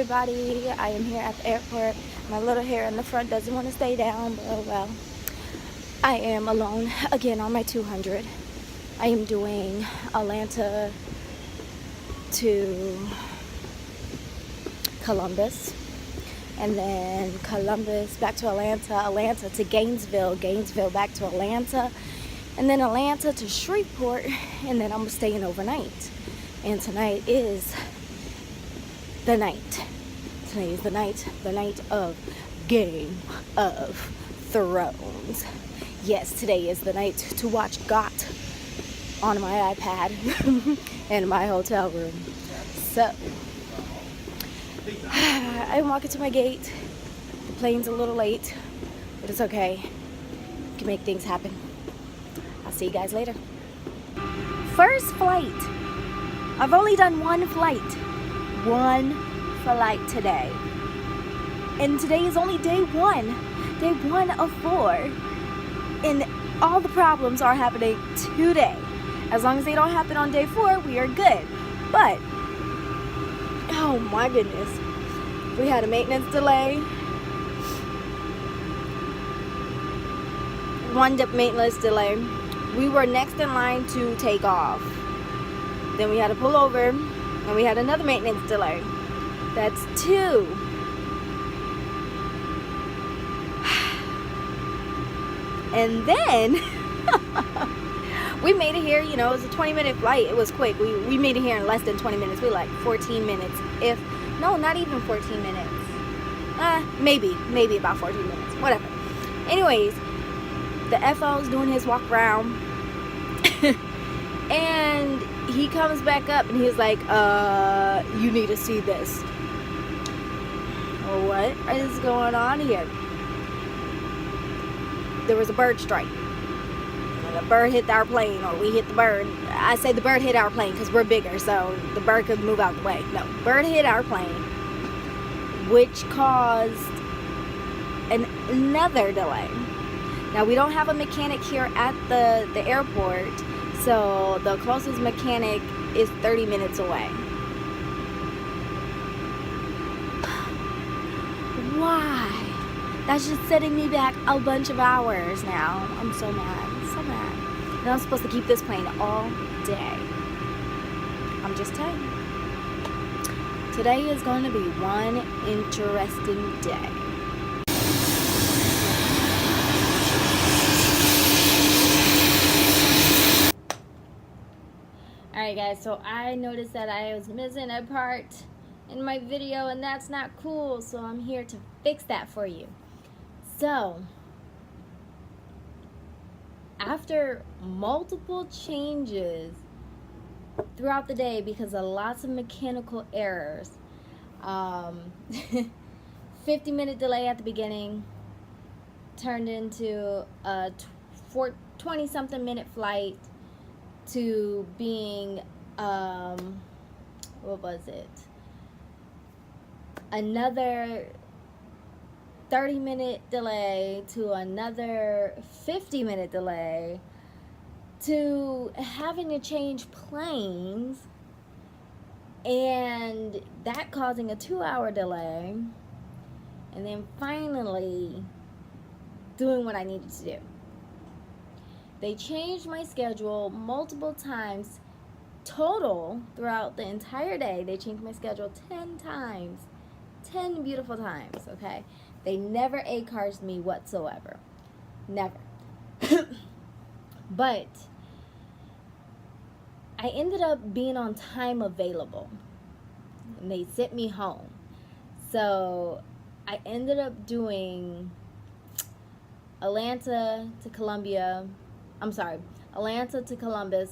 everybody. I am here at the airport. My little hair in the front doesn't want to stay down, but oh well. I am alone again on my 200. I am doing Atlanta to Columbus, and then Columbus back to Atlanta, Atlanta to Gainesville, Gainesville back to Atlanta, and then Atlanta to Shreveport, and then I'm staying overnight. And tonight is the night. Tonight is the night of Game of Thrones. Yes, today is the night to watch GOT on my iPad in my hotel room. So, I'm walking to my gate. The plane's a little late, but it's okay. We can make things happen. I'll see you guys later. First flight. I've only done one flight. One flight today. And today is only day one. Day 1 of 4. And all the problems are happening today. As long as they don't happen on day 4, we are good. But, oh my goodness. We had a maintenance delay. One maintenance delay. We were next in line to take off. Then we had to pull over, and we had another maintenance delay. That's 2. And then we made it here. You know, it was a 20-minute flight. It was quick. We made it here in less than 20 minutes. We were like 14 minutes. No, not even 14 minutes. Maybe about 14 minutes. Whatever. Anyways, the FO's doing his walk around. And he comes back up and he's like, you need to see this. Well, what is going on here? There was a bird strike. And the bird hit our plane, or we hit the bird. I say the bird hit our plane because we're bigger, so the bird could move out the way. No, bird hit our plane, which caused another delay. Now, we don't have a mechanic here at the airport, so the closest mechanic is 30 minutes away. Why? That's just setting me back a bunch of hours now. I'm so mad. So mad. And I'm supposed to keep this plane all day. I'm just telling you. Today is going to be one interesting day. Alright guys, so I noticed that I was missing a part in my video, and that's not cool, so I'm here to fix that for you. So, after multiple changes throughout the day because of lots of mechanical errors, 50-minute delay at the beginning turned into a 20-something minute flight to being, what was it? Another 30-minute delay to another 50-minute delay to having to change planes, and that causing a 2-hour delay, and then finally doing what I needed to do. They changed my schedule multiple times total throughout the entire day. They changed my schedule 10 times. 10 beautiful times, okay? They never A-carded me whatsoever. Never. But I ended up being on time available. And they sent me home. So I ended up doing Atlanta to Columbus,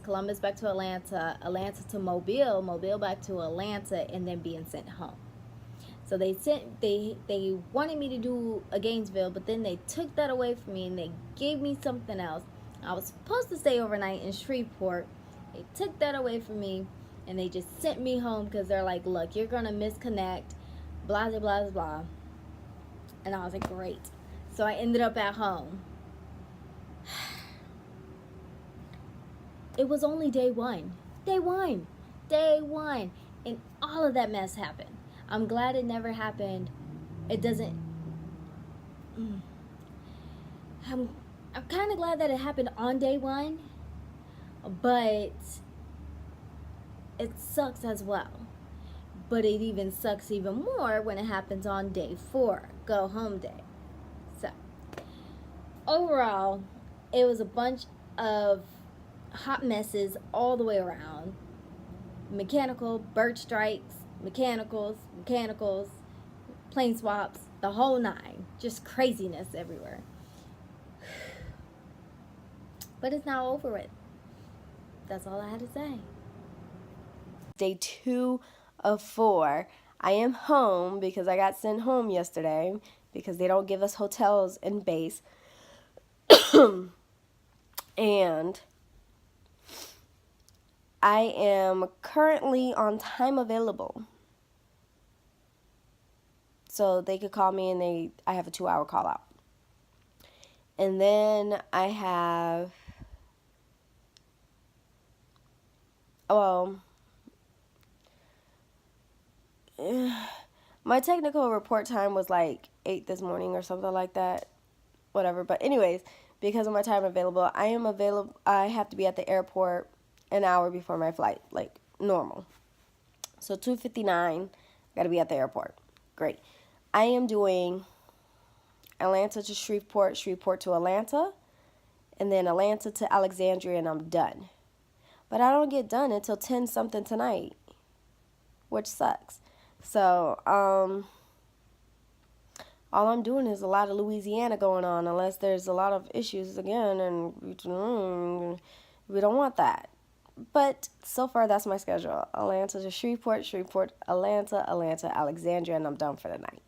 Columbus back to Atlanta, Atlanta to Mobile, Mobile back to Atlanta, and then being sent home. So they wanted me to do a Gainesville, but then they took that away from me and they gave me something else. I was supposed to stay overnight in Shreveport. They took that away from me and they just sent me home because they're like, look, you're gonna misconnect, blah blah blah blah. And I was like, great. So I ended up at home. It was only day one. And all of that mess happened. I'm glad it never happened. It doesn't. I'm kind of glad that it happened on day one, but it sucks as well. But it even sucks even more when it happens on day 4, go home day. So overall, it was a bunch of hot messes all the way around. Mechanical, bird strikes, mechanicals, plane swaps, the whole 9. Just craziness everywhere. But it's now over with. That's all I had to say. Day 2 of 4. I am home because I got sent home yesterday because they don't give us hotels in base. And I am currently on time available. So they could call me and I have a 2-hour call out. And then I have, my technical report time was like 8 this morning or something like that. Whatever. But anyways, because of my time available, I have to be at the airport an hour before my flight, like normal. So 2:59, got to be at the airport. Great. I am doing Atlanta to Shreveport, Shreveport to Atlanta, and then Atlanta to Alexandria, and I'm done. But I don't get done until 10 something tonight, which sucks. So, all I'm doing is a lot of Louisiana going on, unless there's a lot of issues again, and we don't want that. But so far, that's my schedule. Atlanta to Shreveport, Shreveport, Atlanta, Atlanta, Alexandria, and I'm done for the night.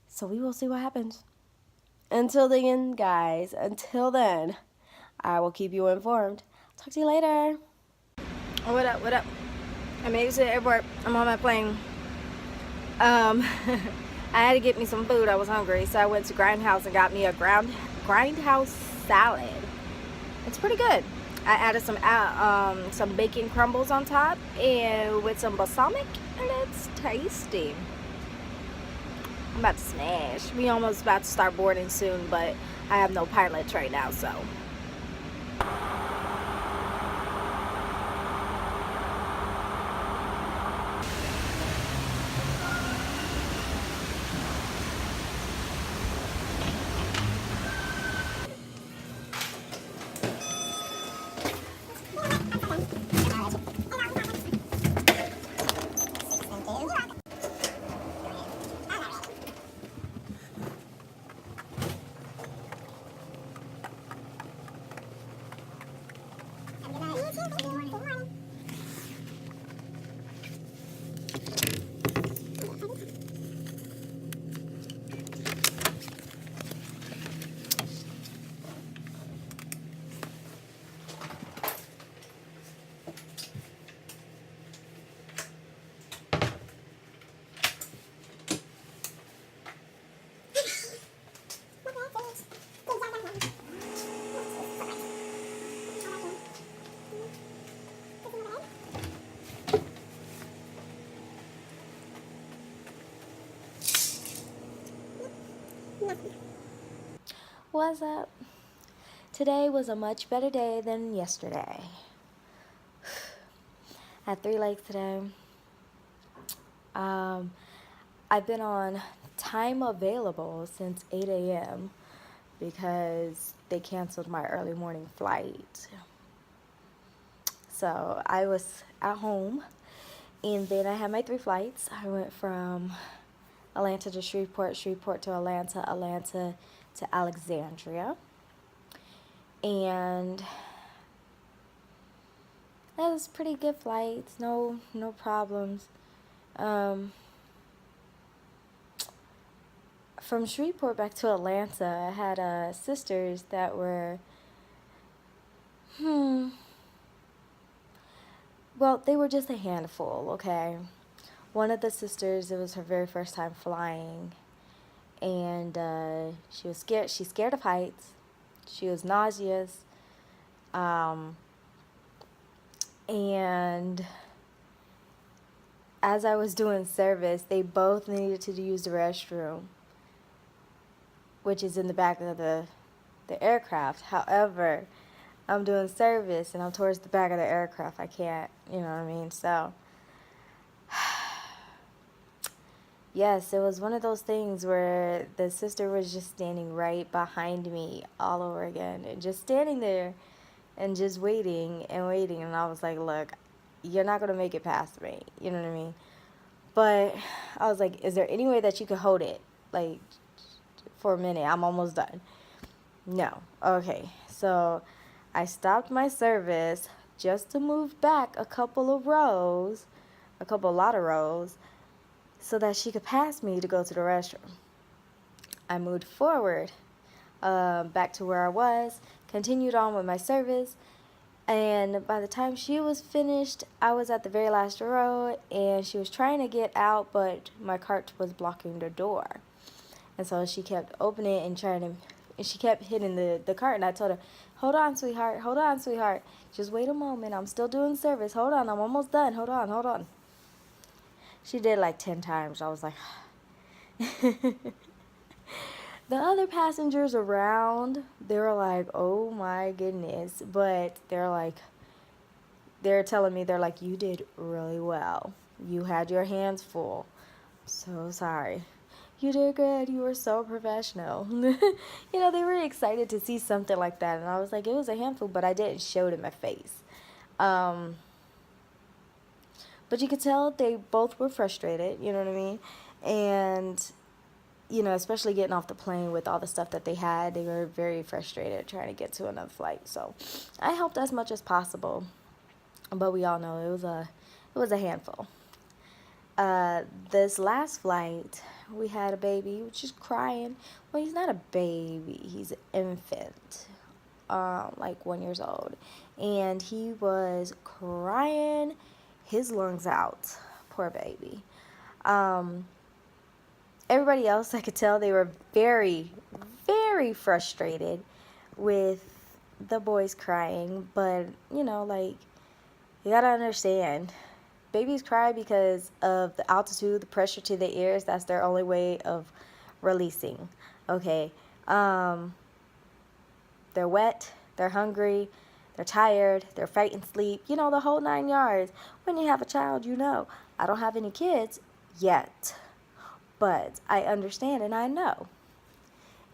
So we will see what happens. Until then, guys, until then, I will keep you informed. Talk to you later. What up, what up? I made it to the airport. I'm on my plane. I had to get me some food. I was hungry, so I went to Grindhouse and got me a Grindhouse salad. It's pretty good. I added some bacon crumbles on top and with some balsamic, and it's tasty. I'm about to smash. We almost about to start boarding soon, but I have no pilots right now, so. What's up? Today was a much better day than yesterday. I had 3 legs today. I've been on time available since 8 a.m. because they canceled my early morning flight. So I was at home, and then I had my 3 flights. I went from Atlanta to Shreveport, Shreveport to Atlanta, Atlanta to Alexandria. And that was pretty good flights, no problems. From Shreveport back to Atlanta, I had sisters that were, well, they were just a handful, okay? One of the sisters, it was her very first time flying, and she was scared. She's scared of heights. She was nauseous, and as I was doing service, they both needed to use the restroom, which is in the back of the aircraft. However, I'm doing service and I'm towards the back of the aircraft. I can't, you know what I mean? So, yes, it was one of those things where the sister was just standing right behind me all over again, and just standing there and just waiting and waiting. And I was like, look, you're not going to make it past me. You know what I mean? But I was like, is there any way that you could hold it, like, for a minute? I'm almost done. No. Okay. So I stopped my service just to move back a lot of rows, so that she could pass me to go to the restroom. I moved forward, back to where I was, continued on with my service, and by the time she was finished, I was at the very last row, and she was trying to get out, but my cart was blocking the door. And so she kept opening and she kept hitting the cart, and I told her, hold on, sweetheart, hold on, sweetheart. Just wait a moment, I'm still doing service. Hold on, I'm almost done. Hold on, hold on. She did like 10 times. I was like, the other passengers around, they were like, oh my goodness. But they're telling me, they're like, you did really well. You had your hands full. So sorry. You did good. You were so professional. You know, they were excited to see something like that. And I was like, it was a handful, but I didn't show it in my face. But you could tell they both were frustrated, you know what I mean? And, you know, especially getting off the plane with all the stuff that they had, they were very frustrated trying to get to another flight. So I helped as much as possible. But we all know it was a handful. This last flight, we had a baby, which is crying. Well, he's not a baby, he's an infant, like 1 year old. And he was crying his lungs out. Poor baby. Everybody else, I could tell they were very, very frustrated with the boys crying. But, you know, like, you gotta understand, babies cry because of the altitude, the pressure to their ears. That's their only way of releasing. Okay. They're wet, they're hungry, they're tired, they're fighting sleep, you know, the whole 9 yards. When you have a child, you know. I don't have any kids yet, but I understand and I know.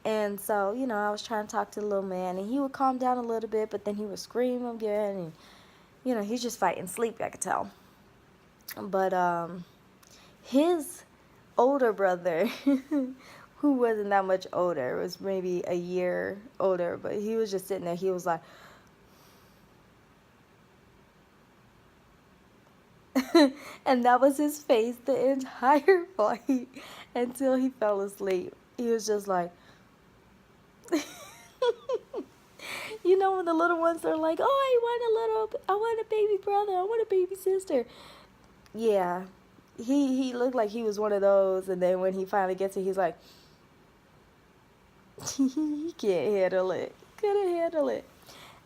And so, you know, I was trying to talk to the little man, and he would calm down a little bit, but then he would scream again, and, you know, he's just fighting sleep, I could tell. But his older brother, who wasn't that much older, was maybe a year older, but he was just sitting there. He was like, and that was his face the entire flight until he fell asleep. He was just like, you know, when the little ones are like, oh, I want a baby brother, I want a baby sister. Yeah, he looked like he was one of those, and then when he finally gets it, he's like, he can't handle it, couldn't handle it.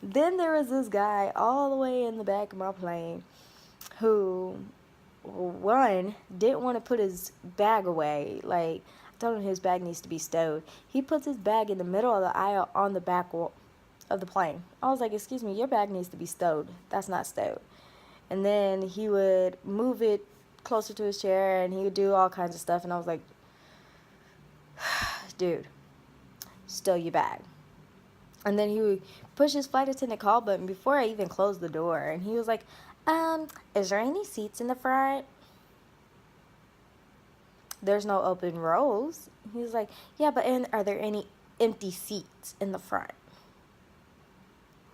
Then there was this guy all the way in the back of my plane who, one, didn't want to put his bag away. Like, I told him his bag needs to be stowed. He puts his bag in the middle of the aisle on the back wall of the plane. I was like, excuse me, your bag needs to be stowed. That's not stowed. And then he would move it closer to his chair, and he would do all kinds of stuff. And I was like, dude, stow your bag. And then he would push his flight attendant call button before I even closed the door. And he was like, is there any seats in the front? There's no open rows. He was like, yeah, but are there any empty seats in the front?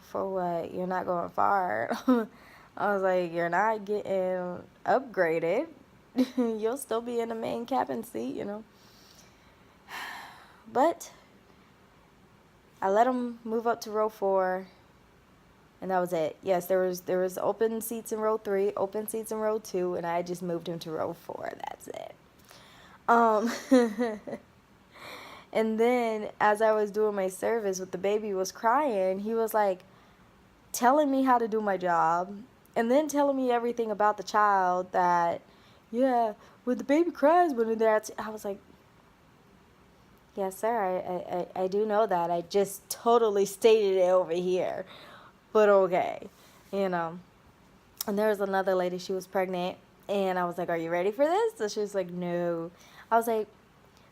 For what? You're not going far. I was like, you're not getting upgraded. You'll still be in the main cabin seat, you know. But I let him move up to row 4, and that was it. Yes, there was open seats in row 3, open seats in row 2, and I just moved him to row 4. That's it. And then as I was doing my service with the baby was crying, he was like telling me how to do my job, and then telling me everything about the child that, yeah, when the baby cries when that's, I was like, yes, sir, I do know that. I just totally stated it over here. But okay, you know. And there was another lady, she was pregnant, and I was like, are you ready for this? So she was like, no. I was like,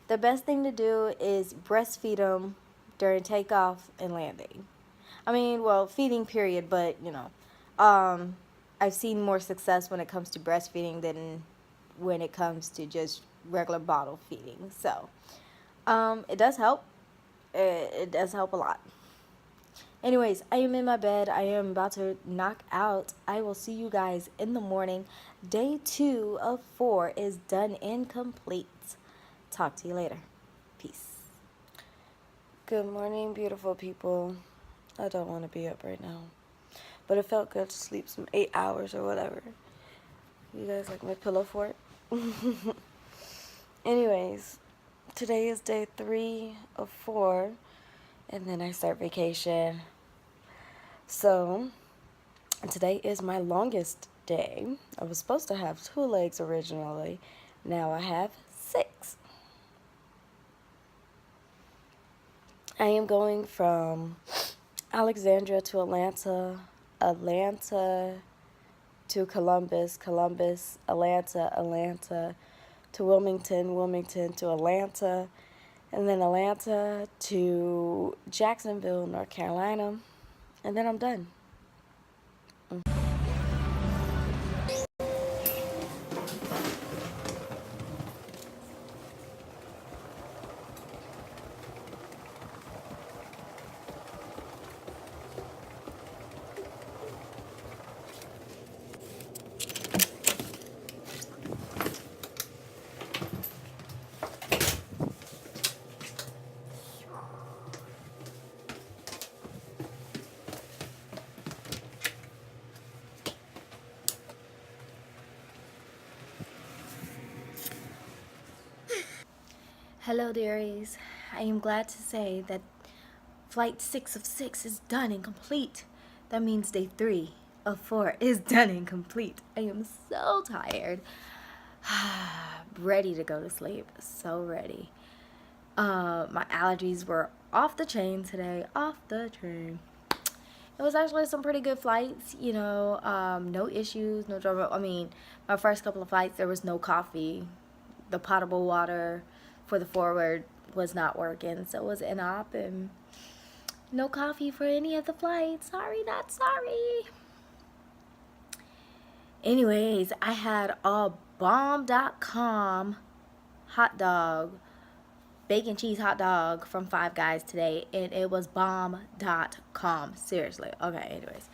the best thing to do is breastfeed them during takeoff and landing. I mean, well, feeding period, but, you know, I've seen more success when it comes to breastfeeding than when it comes to just regular bottle feeding. So, it does help. It does help a lot. Anyways, I am in my bed. I am about to knock out. I will see you guys in the morning. Day 2 of 4 is done and complete. Talk to you later. Peace. Good morning, beautiful people. I don't want to be up right now, but it felt good to sleep some 8 hours or whatever. You guys like my pillow fort? Anyways, today is day 3 of 4, and then I start vacation. So, today is my longest day. I was supposed to have 2 legs originally. Now I have 6. I am going from Alexandria to Atlanta, Atlanta to Columbus, Columbus, Atlanta, Atlanta to Wilmington, Wilmington to Atlanta, and then Atlanta to Jacksonville, North Carolina, and then I'm done. Hello, dearies. I am glad to say that Flight 6 of 6 is done and complete. That means day 3 of 4 is done and complete. I am so tired. Ready to go to sleep. So ready. My allergies were off the chain today. Off the chain. It was actually some pretty good flights, you know, no issues, no drama. I mean, my first couple of flights, there was no coffee. The potable water for the forward was not working, so it was in-op, and no coffee for any of the flights. Sorry, not sorry. Anyways, I had a bomb.com hot dog, bacon cheese hot dog from Five Guys today, and it was bomb.com. Seriously. Okay, anyways.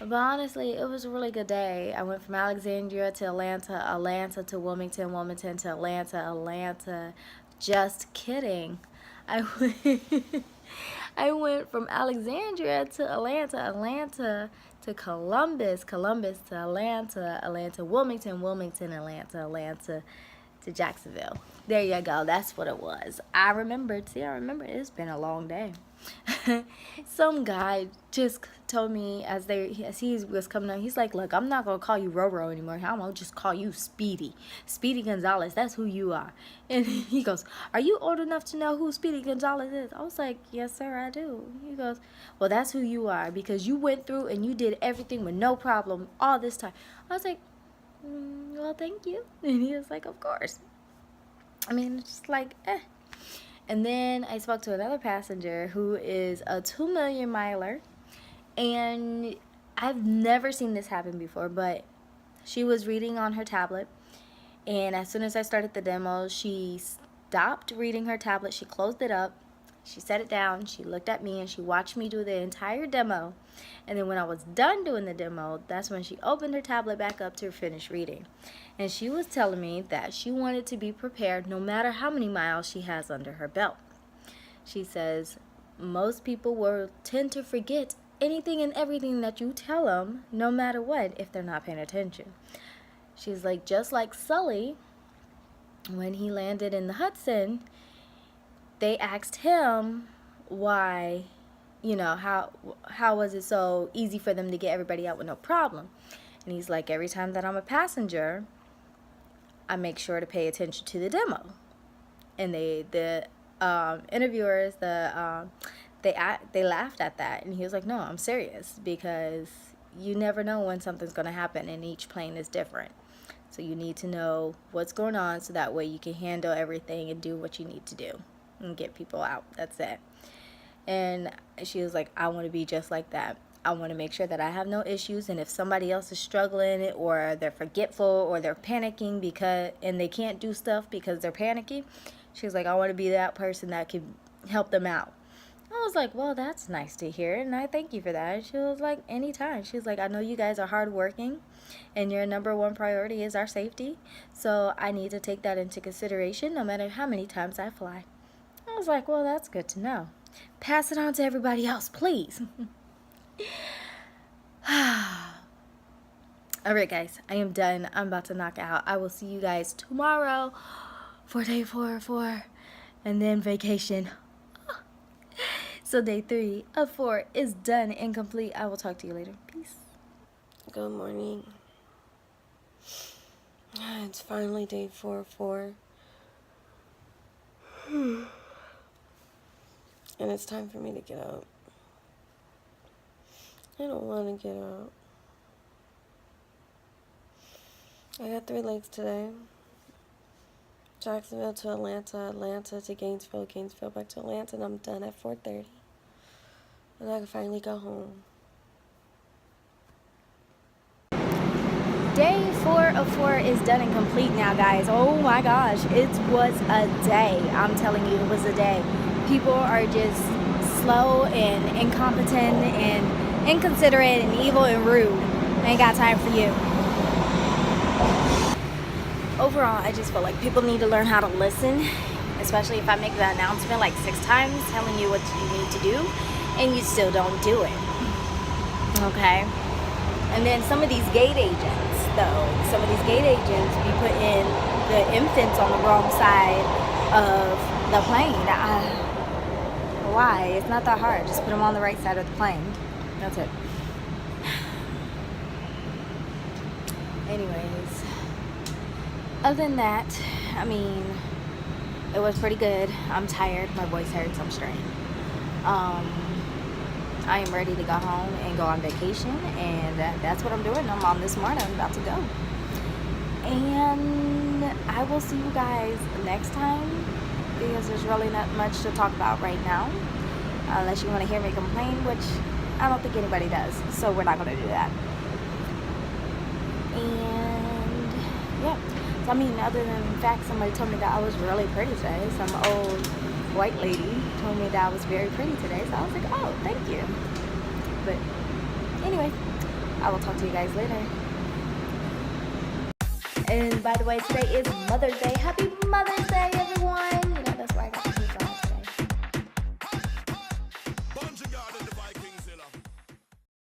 But honestly, it was a really good day. I went from Alexandria to Atlanta, Atlanta to Wilmington, Wilmington to Atlanta, Atlanta. Just kidding. I went, I went from Alexandria to Atlanta, Atlanta to Columbus, Columbus to Atlanta, Atlanta, Wilmington, Wilmington, Atlanta, Atlanta to Jacksonville. There you go. That's what it was. I remembered. See, I remember. It's been a long day. Some guy just told me as he was coming out, he's like, look, I'm not gonna call you Roro anymore. I'm gonna just call you Speedy Gonzalez. That's who you are. And he goes, are you old enough to know who Speedy Gonzalez is? I was like, yes sir, I do. He goes, well, that's who you are, because you went through and you did everything with no problem all this time. I was like, well, thank you. And he was like, of course. I mean, it's just like, And then I spoke to another passenger who is a 2 million miler, and I've never seen this happen before, but she was reading on her tablet, and as soon as I started the demo, she stopped reading her tablet, she closed it up, she set it down, she looked at me, and she watched me do the entire demo. And then when I was done doing the demo, that's when she opened her tablet back up to finish reading. And she was telling me that she wanted to be prepared no matter how many miles she has under her belt. She says, most people will tend to forget anything and everything that you tell them, no matter what, if they're not paying attention. She's like, just like Sully, when he landed in the Hudson, they asked him why you know, how was it so easy for them to get everybody out with no problem? And he's like, every time that I'm a passenger, I make sure to pay attention to the demo. And the interviewers, they laughed at that, and he was like, no, I'm serious, because you never know when something's going to happen, and each plane is different. So you need to know what's going on, so that way you can handle everything and do what you need to do and get people out. That's it. And she was like, I want to be just like that. I want to make sure that I have no issues, and if somebody else is struggling, or they're forgetful, or they're panicking and they can't do stuff because they're panicky, she was like, I want to be that person that can help them out. I was like, well, that's nice to hear, and I thank you for that. And she was like, anytime. She was like, I know you guys are hardworking, and your number one priority is our safety, so I need to take that into consideration no matter how many times I fly. I was like, well, that's good to know. Pass it on to everybody else, please. Alright guys, I am done. I'm about to knock out. I will see you guys tomorrow for day 4 of 4, and then vacation. So day 3 of 4 is done and complete. I will talk to you later. Peace. Good morning. It's finally day 4 of 4. And it's time for me to get up. I don't want to get up. I got 3 legs today. Jacksonville to Atlanta, Atlanta to Gainesville, Gainesville back to Atlanta, and I'm done at 4:30. And I can finally go home. Day 4 of 4 is done and complete now, guys. Oh my gosh, it was a day. I'm telling you, it was a day. People are just slow and incompetent and inconsiderate and evil and rude. I ain't got time for you. Overall, I just feel like people need to learn how to listen, especially if I make the announcement like 6 times telling you what you need to do and you still don't do it. Okay? And then some of these gate agents, though, be putting the infants on the wrong side of the plane. Why? It's not that hard. Just put them on the right side of the plane. That's it. Anyways, other than that, I mean, it was pretty good. I'm tired. My voice hurts. I'm strained. I am ready to go home and go on vacation, and that's what I'm doing. I'm on this morning. I'm about to go. And I will see you guys next time, because there's really not much to talk about right now, unless you want to hear me complain, which I don't think anybody does, so we're not going to do that. And yeah, so I mean, other than the fact somebody told me that I was really pretty today, some old white lady told me that I was very pretty today, so I was like, oh, thank you. But anyway, I will talk to you guys later. And by the way, today is Mother's Day. Happy Mother's Day, everyone.